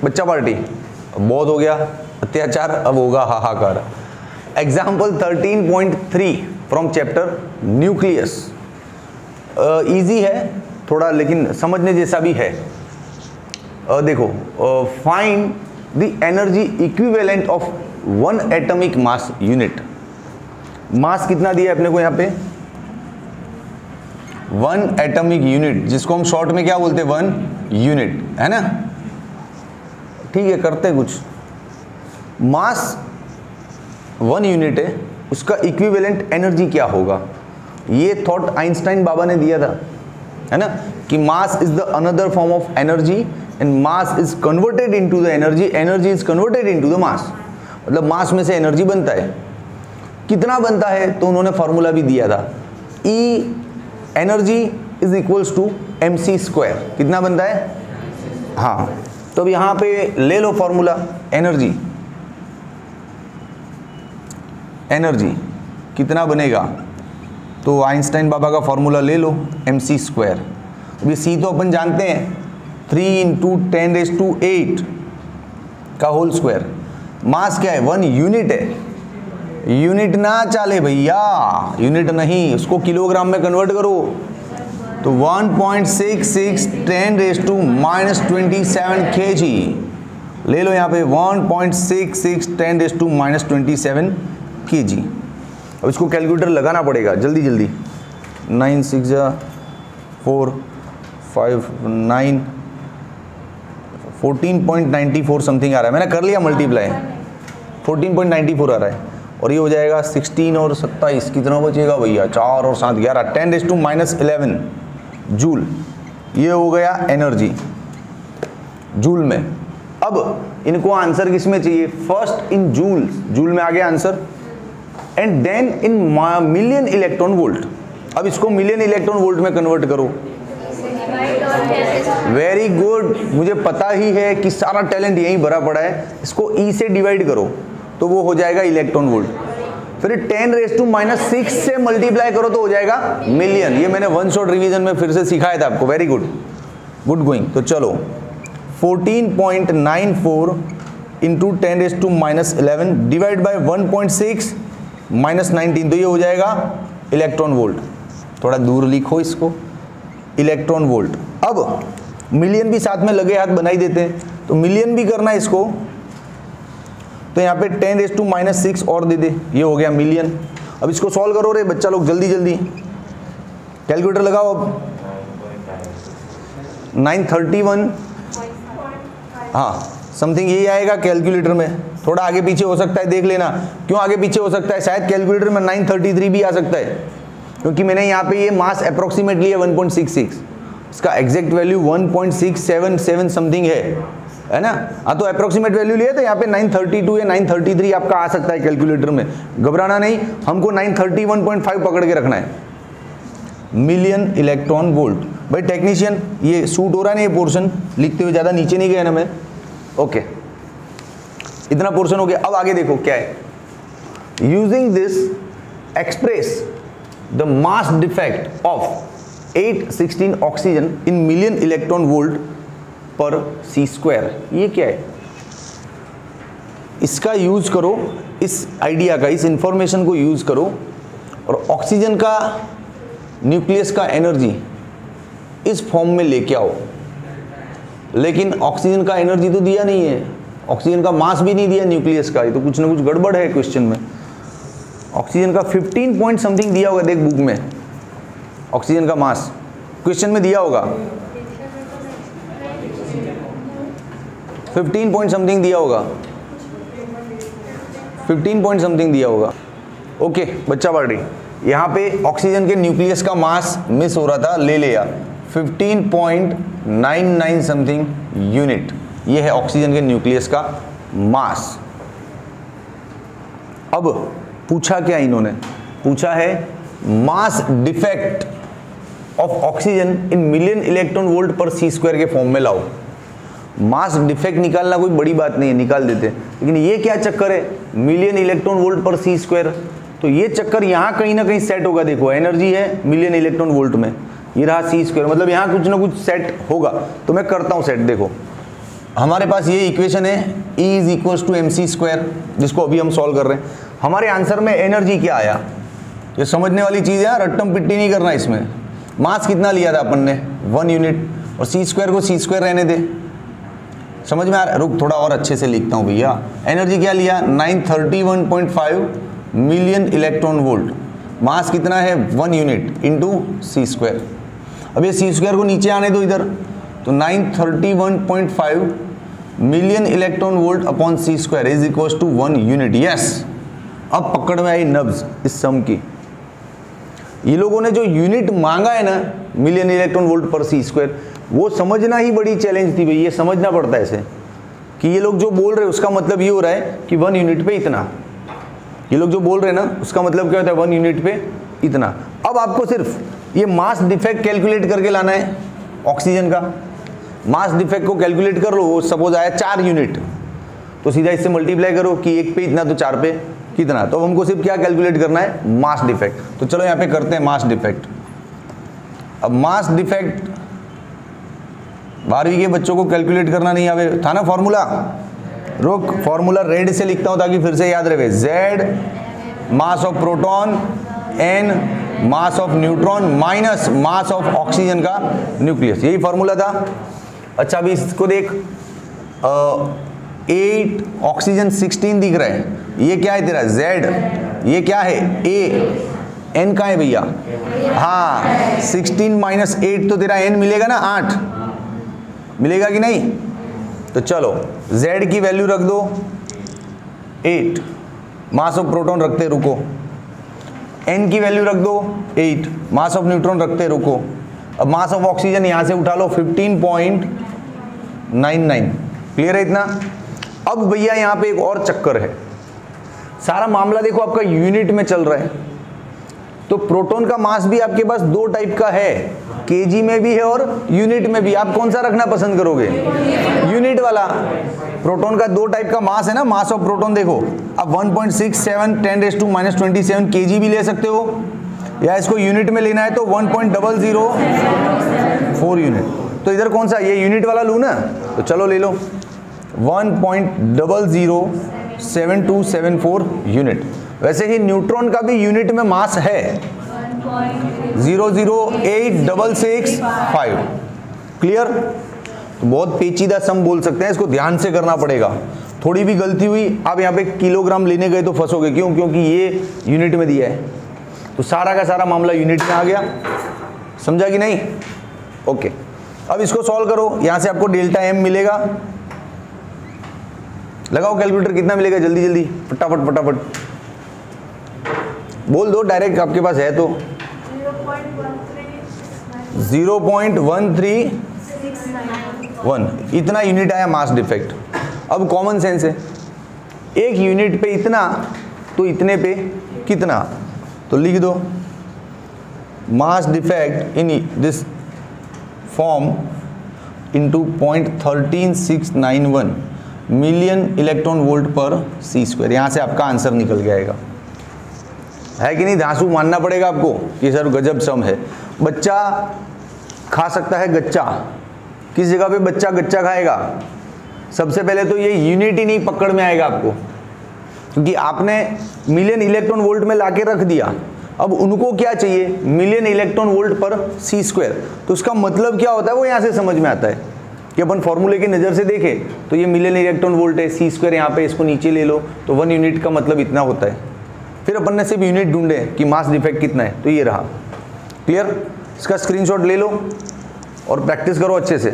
बच्चा पार्टी, बहुत हो गया अत्याचार, अब होगा हाहाकार। Example 13.3 from chapter nucleus. Easy है थोड़ा लेकिन समझने जैसा भी है। देखो, find the energy equivalent of 1 atomic mass unit. Mass कितना दिया है अपने को यहाँ पे? 1 एटॉमिक यूनिट, जिसको हम शॉर्ट में क्या बोलते हैं? 1 यूनिट, है ना? ठीक है, करते हैं कुछ। मास 1 यूनिट है, उसका इक्विवेलेंट एनर्जी क्या होगा? ये थॉट आइंस्टाइन बाबा ने दिया था, है ना, कि mass is the another form of energy and mass is converted into the energy, energy is converted into the mass. मतलब मास में से एनर्जी बनता है, कितना बनता है? तो उन्होंने फॉर्मूला भी दिया था, E energy is equals to mc²। कितना बनता है? हाँ, तो अब यहाँ पे ले लो फॉर्मूला एनर्जी। एनर्जी कितना बनेगा? तो आइंस्टाइन बाबा का फॉर्मूला ले लो mc²। अब ये c तो अपन जानते हैं 3 × 10⁸ का होल स्क्वायर। मास क्या है? 1 यूनिट है। यूनिट ना चाले भैया, यूनिट नहीं, उसको किलोग्राम में कन्वर्ट करो तो 1.66 10⁻⁻27 kg ले लो यहाँ पे, 1.66 10⁻⁻27 kg। अब इसको कैलकुलेटर लगाना पड़ेगा जल्दी जल्दी। 9 6 4 5 9 14.94 समथिंग आ रहा है। मैंने कर लिया मल्टीप्लाई, 14.94 आ रहा है। और ये हो जाएगा 16 और 27, कितना बचेगा भैया? 4 और 7 11, 10⁻11 जूल। ये हो गया एनर्जी जूल में। अब इनको आंसर किस में चाहिए? फर्स्ट इन जूल, जूल में आ गया answer, and then in million electron volt. अब इसको मिलियन इलेक्ट्रॉन वोल्ट में कन्वर्ट करो। वेरी गुड, मुझे पता ही है कि सारा टैलेंट यहीं भरा पड़ा है। इसको E से डिवाइड करो तो वो हो जाएगा इलेक्ट्रॉन वोल्ट, फिर 10⁻⁻6 से मल्टीप्लाई करो तो हो जाएगा मिलियन। ये मैंने 1 शॉट रिवीजन में फिर से सिखाया था आपको। Very good, good going. तो चलो 14.94 इंटू 10⁻11 डिवाइड बाय 1.6 माइनस 19, तो ये हो जाएगा इलेक्ट्रॉन वोल्ट। थोड़ा दूर लिखो इसको, इलेक्ट्रॉन वोल्ट। अब मिलियन भी साथ में लगे हाथ बनाई देते हैं, तो मिलियन भी करना है इसको, तो यहाँ पे 10⁻6 और दे दे, ये हो गया मिलियन। अब इसको सॉल्व करो रे बच्चा लोग, जल्दी जल्दी कैलकुलेटर लगाओ। अब 931, हाँ समथिंग यही आएगा कैलकुलेटर में। थोड़ा आगे पीछे हो सकता है, देख लेना क्यों आगे पीछे हो सकता है। शायद कैलकुलेटर में 933 भी आ सकता है, क्योंकि मैंने यहाँ पे ये मास अप्रोक्सीमेटली है 1.66, इसका एग्जैक्ट वैल्यू 1.677 समथिंग है ना। हाँ, तो अप्रोक्सीमेट वैल्यू लिए तो यहाँ पे 932 या 933 आपका आ सकता है कैलकुलेटर में। घबराना नहीं, हमको 931.5 पकड़ के रखना है। Million electron volt. भाई टेक्नीशियन, ये सूट हो रहा है ना ये पोर्शन, लिखते हुए ज़्यादा नीचे नहीं गया ना मैं? ओके, इतना पोर्शन हो गया। अब आगे देखो क्या है। Using this express the mass defect of 816 oxygen in million electron volt पर c²। ये क्या है? इसका यूज करो, इस आइडिया का, इस इंफॉर्मेशन को यूज करो और ऑक्सीजन का न्यूक्लियस का एनर्जी इस फॉर्म में लेके आओ। लेकिन ऑक्सीजन का एनर्जी तो दिया नहीं है, ऑक्सीजन का मास भी नहीं दिया न्यूक्लियस का, ये तो कुछ ना कुछ गड़बड़ है क्वेश्चन में। ऑक्सीजन का 15 पॉइंट समथिंग दिया होगा, देख बुक में ऑक्सीजन का मास क्वेश्चन में दिया होगा, 15 पॉइंट समथिंग दिया होगा, 15 पॉइंट समथिंग दिया होगा। ओके बच्चा पार्टी, यहाँ पे ऑक्सीजन के न्यूक्लियस का मास मिस हो रहा था, ले लिया 15.99 समथिंग यूनिट। ये है ऑक्सीजन के न्यूक्लियस का मास। अब पूछा क्या इन्होंने? पूछा है mass defect of oxygen in million electron volt पर c² के फॉर्म में लाओ। मास डिफेक्ट निकालना कोई बड़ी बात नहीं है, निकाल देते, लेकिन ये क्या चक्कर है मिलियन इलेक्ट्रॉन वोल्ट पर c²? तो ये चक्कर यहाँ कहीं ना कहीं सेट होगा। देखो एनर्जी है मिलियन इलेक्ट्रॉन वोल्ट में, ये रहा c², मतलब यहाँ कुछ ना कुछ सेट होगा। तो मैं करता हूँ सेट। देखो हमारे पास ये इक्वेशन है E is equal to mc², जिसको अभी हम सॉल्व कर रहे हैं। हमारे आंसर में एनर्जी क्या आया, ये समझने वाली चीज़ है, रट्टम पिट्टी नहीं करना इसमें। मास कितना लिया था अपन ने 1 यूनिट, और c² को c² रहने दे, समझ में आ रहा है। रुक थोड़ा और अच्छे से लिखता हूँ भैया। एनर्जी क्या लिया 931.5 मिलियन इलेक्ट्रॉन वोल्ट, मास कितना है 1 यूनिट इंटू c²। अब ये c² को नीचे आने दो इधर, तो 931.5 million electron volt upon c² is equal to 1 unit. Yes, अब पकड़ में आई नब्ज इस सम की। ये लोगों ने जो यूनिट मांगा है ना, मिलियन इलेक्ट्रॉन वोल्ट पर c², वो समझना ही बड़ी चैलेंज थी भाई। ये समझना पड़ता है ऐसे कि ये लोग जो बोल रहे हैं उसका मतलब ये हो रहा है कि 1 यूनिट पे इतना। ये लोग जो बोल रहे हैं ना उसका मतलब क्या होता है 1 यूनिट पे इतना। अब आपको सिर्फ ये मास डिफेक्ट कैलकुलेट करके लाना है ऑक्सीजन का। मास डिफेक्ट को कैलकुलेट कर लो, वो सपोज आया 4 यूनिट, तो सीधा इससे मल्टीप्लाई करो कि 1 पे इतना तो 4 पे कितना। तो हमको सिर्फ क्या कैलकुलेट करना है, मास डिफेक्ट। तो चलो यहाँ पे करते हैं मास डिफेक्ट। अब मास डिफेक्ट 12वीं के बच्चों को कैलकुलेट करना नहीं आवे था ना फॉर्मूला। रुक, फॉर्मूला रेड से लिखता हूँ ताकि फिर से याद रहे। Z mass of proton, N mass of neutron minus mass of oxygen का न्यूक्लियस, यही फॉर्मूला था। अच्छा अभी इसको देख, 8 ऑक्सीजन 16 दिख रहा है, ये क्या है तेरा Z, ये क्या है A, N का है भैया। हाँ 16 माइनस 8 तो तेरा N मिलेगा ना 8, मिलेगा कि नहीं। तो चलो Z की वैल्यू रख दो 8, मास ऑफ प्रोटॉन रखते रुको। N की वैल्यू रख दो 8, मास ऑफ न्यूट्रॉन रखते रुको। अब मास ऑफ ऑक्सीजन यहां से उठा लो 15.99। क्लियर है इतना। अब भैया यहां पे एक और चक्कर है, सारा मामला देखो आपका यूनिट में चल रहा है। तो प्रोटॉन का मास भी आपके पास 2 टाइप का है, केजी में भी है और यूनिट में भी। आप कौन सा रखना पसंद करोगे, यूनिट वाला। प्रोटॉन का 2 टाइप का मास है ना, मास ऑफ प्रोटॉन देखो आप 1.67 10⁻27 केजी भी ले सकते हो, या इसको यूनिट में लेना है तो 1.004 यूनिट। तो इधर कौन सा, ये यूनिट वाला लूँ ना, तो चलो ले लो 1.007274 यूनिट। वैसे ही न्यूट्रॉन का भी यूनिट में मास है 0.08665। क्लियर। तो बहुत पेचीदा सम बोल सकते हैं, इसको ध्यान से करना पड़ेगा। थोड़ी भी गलती हुई आप यहाँ पे किलोग्राम लेने गए तो फंसोगे। क्यों, क्योंकि ये यूनिट में दिया है, तो सारा का सारा मामला यूनिट में आ गया। समझा कि नहीं। ओके, अब इसको सॉल्व करो, यहां से आपको डेल्टा एम मिलेगा। लगाओ कैलकुलेटर, कितना मिलेगा जल्दी जल्दी फटाफट फटाफट बोल दो, डायरेक्ट आपके पास है तो 0.1361 इतना यूनिट आया मास डिफेक्ट। अब कॉमन सेंस है, एक यूनिट पे इतना तो इतने पे कितना, तो लिख दो mass defect in this form into 0.13691 million electron volt पर c²। यहाँ से आपका आंसर निकल जाएगा, है कि नहीं। धांसू मानना पड़ेगा आपको कि सर गजब सम है। बच्चा खा सकता है गच्चा, किस जगह पे बच्चा गच्चा खाएगा, सबसे पहले तो ये यूनिट ही नहीं पकड़ में आएगा आपको, क्योंकि आपने मिलियन इलेक्ट्रॉन वोल्ट में लाके रख दिया। अब उनको क्या चाहिए, मिलियन इलेक्ट्रॉन वोल्ट पर c²। तो उसका मतलब क्या होता है वो यहाँ से समझ में आता है कि अपन फॉर्मूले की नज़र से देखें तो ये मिलियन इलेक्ट्रॉन वोल्ट है, c² यहाँ पे, इसको नीचे ले लो तो 1 यूनिट का मतलब इतना होता है। फिर अपन ने सिर्फ यूनिट ढूंढे कि मास डिफेक्ट कितना है, तो ये रहा। क्लियर। इसका स्क्रीनशॉट ले लो और प्रैक्टिस करो अच्छे से।